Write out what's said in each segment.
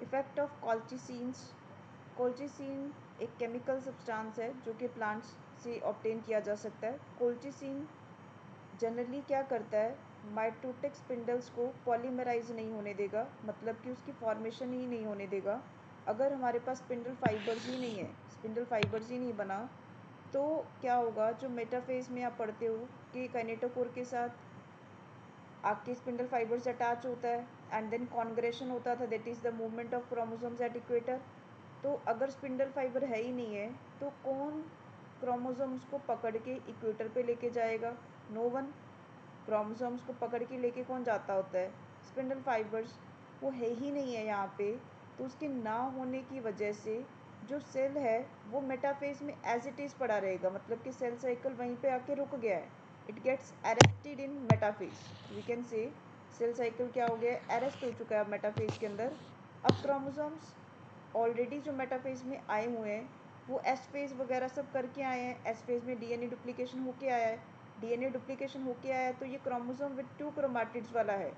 Effect of colchicines. Colchicine एक chemical substance है जो कि प्लांट्स से ऑब्टेन किया जा सकता है। कोल्चिसिन जनरली क्या करता है, माइटोटिक स्पिंडल्स को पॉलीमराइज नहीं होने देगा, मतलब कि उसकी फॉर्मेशन ही नहीं होने देगा। अगर हमारे पास स्पिंडल फाइबर्स ही नहीं है, स्पिंडल फाइबर्स ही नहीं बना, तो क्या होगा, जो मेटाफेज में आप पढ़ते हो कि काइनेटोकोर के साथ आपके स्पिंडल फाइबर्स अटैच होता है एंड देन कॉन्ग्रेशन होता था, that is the movement of chromosomes at equator. तो अगर स्पिंडल फाइबर है ही नहीं है तो कौन क्रोमोसोम्स को पकड़ के इक्वेटर पे लेके जाएगा? No one. क्रोमोसोम्स को पकड़ के लेके कौन जाता होता है? Spindle fibres. वो है ही नहीं है यहाँ पे, तो उसके ना होने की वजह से जो सेल है वो मेटाफेज में एज इट इज़ पड़ा रहेगा, मतलब कि सेल साइकिल वहीं पे आके रुक गया है। It gets arrested in metaphase. We can say cell cycle क्या हो गया, अरेस्ट हो चुका है मेटाफेज के अंदर। अब क्रोमोसोम्स ऑलरेडी जो मेटाफेज में आए हुए हैं वो एस फेज वगैरह सब करके आए हैं। एस फेज में डीएनए डुप्लीकेशन होके आया है, डीएनए डुप्लीकेशन होके आया है, तो ये क्रोमोसोम विद 2 क्रोमाटिड्स वाला है।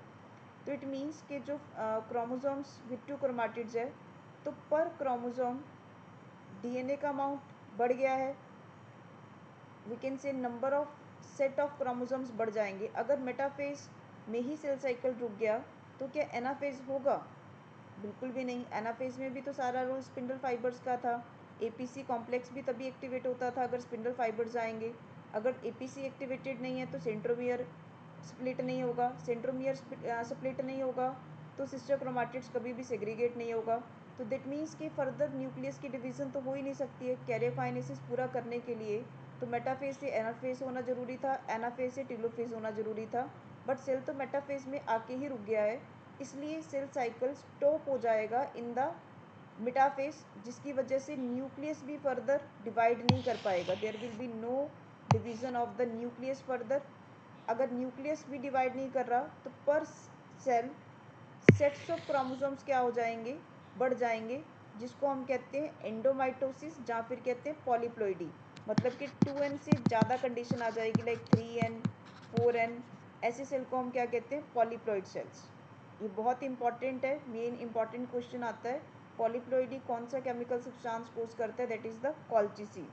तो इट मीन्स कि जो क्रोमोसोम्स विद 2 क्रोमाटिड्स है, तो पर क्रोमोसोम डीएनए का अमाउंट बढ़ गया है। We can say number of set of chromosomes बढ़ जाएंगे। अगर मेटाफेज में ही सेल साइकिल रुक गया तो क्या एनाफेज होगा? बिल्कुल भी नहीं। एनाफेज में भी तो सारा रोल स्पिंडल फाइबर्स का था। एपीसी कॉम्प्लेक्स भी तभी एक्टिवेट होता था अगर स्पिंडल फाइबर्स आएंगे। अगर एपीसी एक्टिवेटेड नहीं है तो सेंट्रोमियर स्प्लिट नहीं होगा, सेंट्रोमियर स्प्लिट नहीं होगा तो सिस्टर क्रोमाटिड्स कभी भी सेग्रीगेट नहीं होगा। तो दैट मीन्स कि फर्दर न्यूक्लियस की डिवीज़न तो हो ही नहीं सकती है। कैरियोकाइनेसिस पूरा करने के लिए तो मेटाफेज से एनाफेज होना ज़रूरी था, एनाफेज से टेलोफेज होना ज़रूरी था, बट सेल तो मेटाफेज में आके ही रुक गया है, इसलिए सेल साइकिल स्टॉप हो जाएगा इन द मेटाफेज, जिसकी वजह से न्यूक्लियस भी फर्दर डिवाइड नहीं कर पाएगा। There will be no division of the nucleus further. अगर न्यूक्लियस भी डिवाइड नहीं कर रहा तो पर सेल सेट्स ऑफ क्रोमोसोम्स क्या हो जाएंगे, बढ़ जाएंगे, जिसको हम कहते हैं एंडोमाइटोसिस, या फिर कहते हैं पॉलीप्लॉइडी। मतलब कि 2n से ज़्यादा कंडीशन आ जाएगी, लाइक 3n 4n। ऐसे सेल को हम क्या कहते हैं, पॉलीप्लॉइड सेल्स। ये बहुत इंपॉर्टेंट है, मेन इंपॉर्टेंट क्वेश्चन आता है। पॉलीप्लॉइडी कौन सा केमिकल सब्सटेंस कोज करता है, दैट इज़ द कॉल्चिसिन।